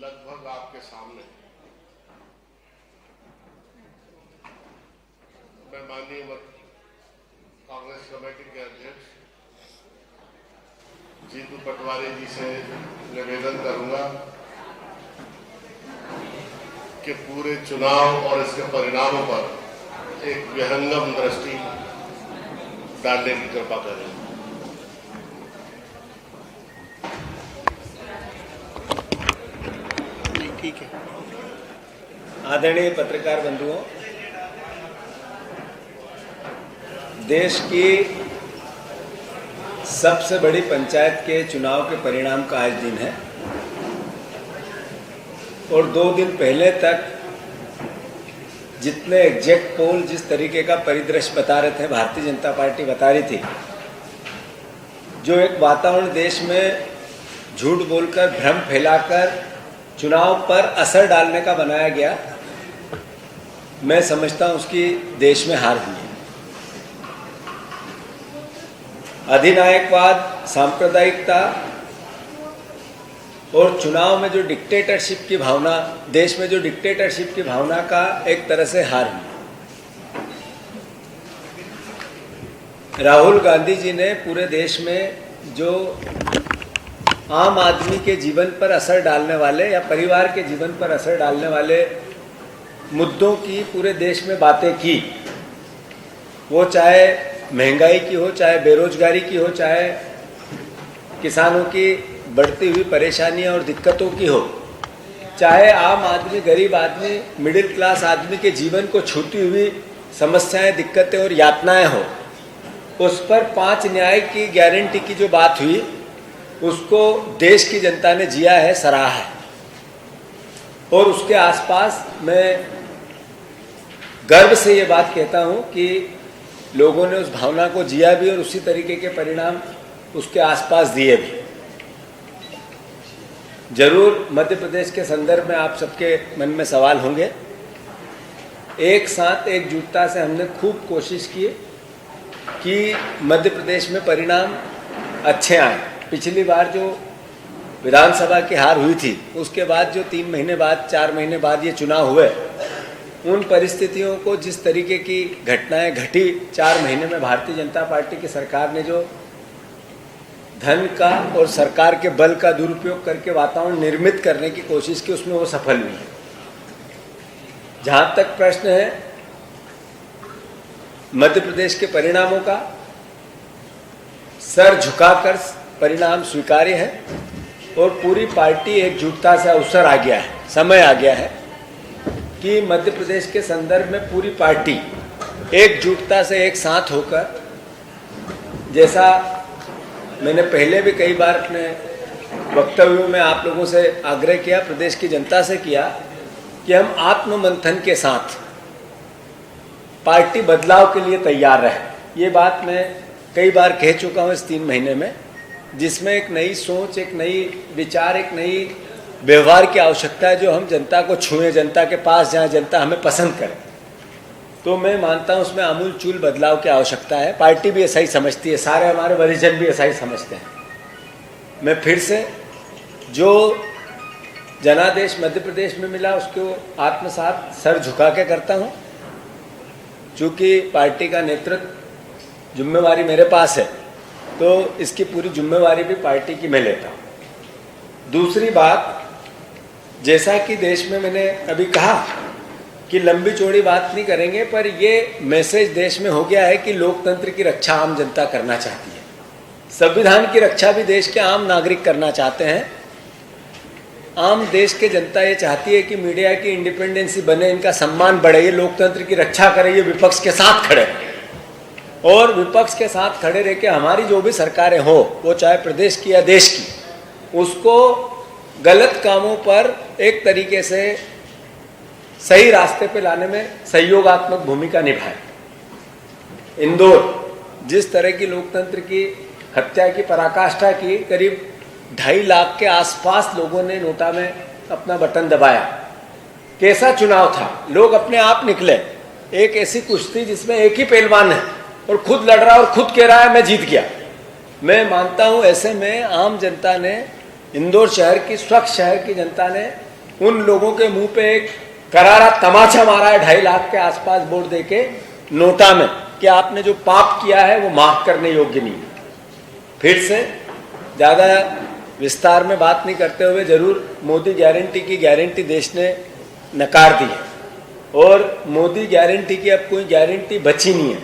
लगभग आपके सामने मैं माननीय कांग्रेस कमेटी के अध्यक्ष जीतू पटवारी जी से निवेदन करूंगा कि पूरे चुनाव और इसके परिणामों पर एक विहंगम दृष्टि डालने की कृपा करें। ठीक है। आदरणीय पत्रकार बंधुओं, देश की सबसे बड़ी पंचायत के चुनाव के परिणाम का आज दिन है और 2 दिन पहले तक जितने एग्जैक्ट पोल जिस तरीके का परिदृश्य बता रहे थे, भारतीय जनता पार्टी बता रही थी, जो एक वातावरण देश में झूठ बोलकर भ्रम फैलाकर चुनाव पर असर डालने का बनाया गया, मैं समझता हूं उसकी देश में हार हुई है। अधिनायकवाद, सांप्रदायिकता और चुनाव में जो डिक्टेटरशिप की भावना, देश में जो डिक्टेटरशिप की भावना का एक तरह से हार हुई। राहुल गांधी जी ने पूरे देश में जो आम आदमी के जीवन पर असर डालने वाले या परिवार के जीवन पर असर डालने वाले मुद्दों की पूरे देश में बातें की, वो चाहे महंगाई की हो, चाहे बेरोजगारी की हो, चाहे किसानों की बढ़ती हुई परेशानियां और दिक्कतों की हो, चाहे आम आदमी, गरीब आदमी, मिडिल क्लास आदमी के जीवन को छूती हुई समस्याएं, दिक्कतें और यातनाएं हो, उस पर 5 न्याय की गारंटी की जो बात हुई, उसको देश की जनता ने जिया है, सराहा है। और उसके आसपास मैं गर्व से ये बात कहता हूँ कि लोगों ने उस भावना को जिया भी और उसी तरीके के परिणाम उसके आसपास दिए भी। जरूर मध्य प्रदेश के संदर्भ में आप सबके मन में सवाल होंगे। एक साथ एकजुटता से हमने खूब कोशिश की कि मध्य प्रदेश में परिणाम अच्छे आए। पिछली बार जो विधानसभा की हार हुई थी, उसके बाद जो 3 महीने बाद, 4 महीने बाद ये चुनाव हुए, उन परिस्थितियों को जिस तरीके की घटनाएं घटी 4 महीने में, भारतीय जनता पार्टी की सरकार ने जो धन का और सरकार के बल का दुरुपयोग करके वातावरण निर्मित करने की कोशिश की, उसमें वो सफल हुई है। जहां तक प्रश्न है मध्य प्रदेश के परिणामों का, सर झुकाकर परिणाम स्वीकार्य है और पूरी पार्टी एकजुटता से अवसर आ गया है, समय आ गया है कि मध्य प्रदेश के संदर्भ में पूरी पार्टी एकजुटता से एक साथ होकर, जैसा मैंने पहले भी कई बार अपने वक्तव्यों में आप लोगों से आग्रह किया, प्रदेश की जनता से किया कि हम आत्ममंथन के साथ पार्टी बदलाव के लिए तैयार रहे। ये बात मैं कई बार कह चुका हूँ इस 3 महीने में, जिसमें एक नई सोच, एक नई विचार, एक नई व्यवहार की आवश्यकता है, जो हम जनता को छुएं, जनता के पास जाएं, जनता हमें पसंद करे। तो मैं मानता हूं उसमें आमूलचूल बदलाव की आवश्यकता है। पार्टी भी ऐसा ही समझती है, सारे हमारे वरिष्ठजन भी ऐसा ही समझते हैं। मैं फिर से जो जनादेश मध्य प्रदेश में मिला उसको आत्मसात सर झुका के करता हूं। चूँकि पार्टी का नेतृत्व जिम्मेवारी मेरे पास है, तो इसकी पूरी जिम्मेवारी भी पार्टी की मैं लेता हूँ। दूसरी बात, जैसा कि देश में मैंने अभी कहा कि लंबी चौड़ी बात नहीं करेंगे, पर ये मैसेज देश में हो गया है कि लोकतंत्र की रक्षा आम जनता करना चाहती है, संविधान की रक्षा भी देश के आम नागरिक करना चाहते हैं। आम देश के जनता ये चाहती है कि मीडिया की इंडिपेंडेंसी बने, इनका सम्मान बढ़े, ये लोकतंत्र की रक्षा करे, ये विपक्ष के साथ खड़े और विपक्ष के साथ खड़े रह के हमारी जो भी सरकारें हो, वो चाहे प्रदेश की या देश की, उसको गलत कामों पर एक तरीके से सही रास्ते पे लाने में सहयोगात्मक भूमिका निभाए। इंदौर जिस तरह की लोकतंत्र की हत्या की पराकाष्ठा की, करीब 2.5 लाख के आसपास लोगों ने नोटा में अपना बटन दबाया। कैसा चुनाव था, लोग अपने आप निकले। एक ऐसी कुश्ती जिसमें एक ही पहलवान है और खुद लड़ रहा है और खुद कह रहा है मैं जीत गया। मैं मानता हूं ऐसे में आम जनता ने, इंदौर शहर की, स्वच्छ शहर की जनता ने उन लोगों के मुंह पे एक करारा तमाचा मारा है 2.5 लाख के आसपास वोट देके नोटा में कि आपने जो पाप किया है वो माफ करने योग्य नहीं है। फिर से ज्यादा विस्तार में बात नहीं करते हुए जरूर मोदी गारंटी की गारंटी देश ने नकार दी है और मोदी गारंटी की अब कोई गारंटी बची नहीं है।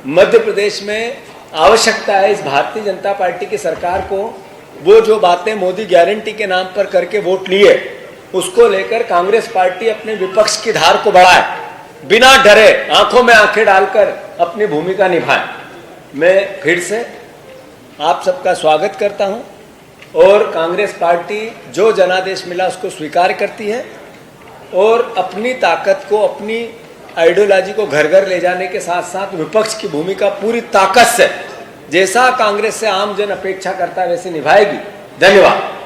मध्य प्रदेश में आवश्यकता है इस भारतीय जनता पार्टी की सरकार को वो जो बातें मोदी गारंटी के नाम पर करके वोट लिए उसको लेकर कांग्रेस पार्टी अपने विपक्ष की धार को बढ़ाए, बिना डरे आंखों में आंखें डालकर अपनी भूमिका निभाए। मैं फिर से आप सबका स्वागत करता हूं और कांग्रेस पार्टी जो जनादेश मिला उसको स्वीकार करती है और अपनी ताकत को, अपनी आइडियोलॉजी को घर घर ले जाने के साथ साथ विपक्ष की भूमिका पूरी ताकत से, जैसा कांग्रेस से आम जन अपेक्षा करता है वैसे निभाएगी। धन्यवाद।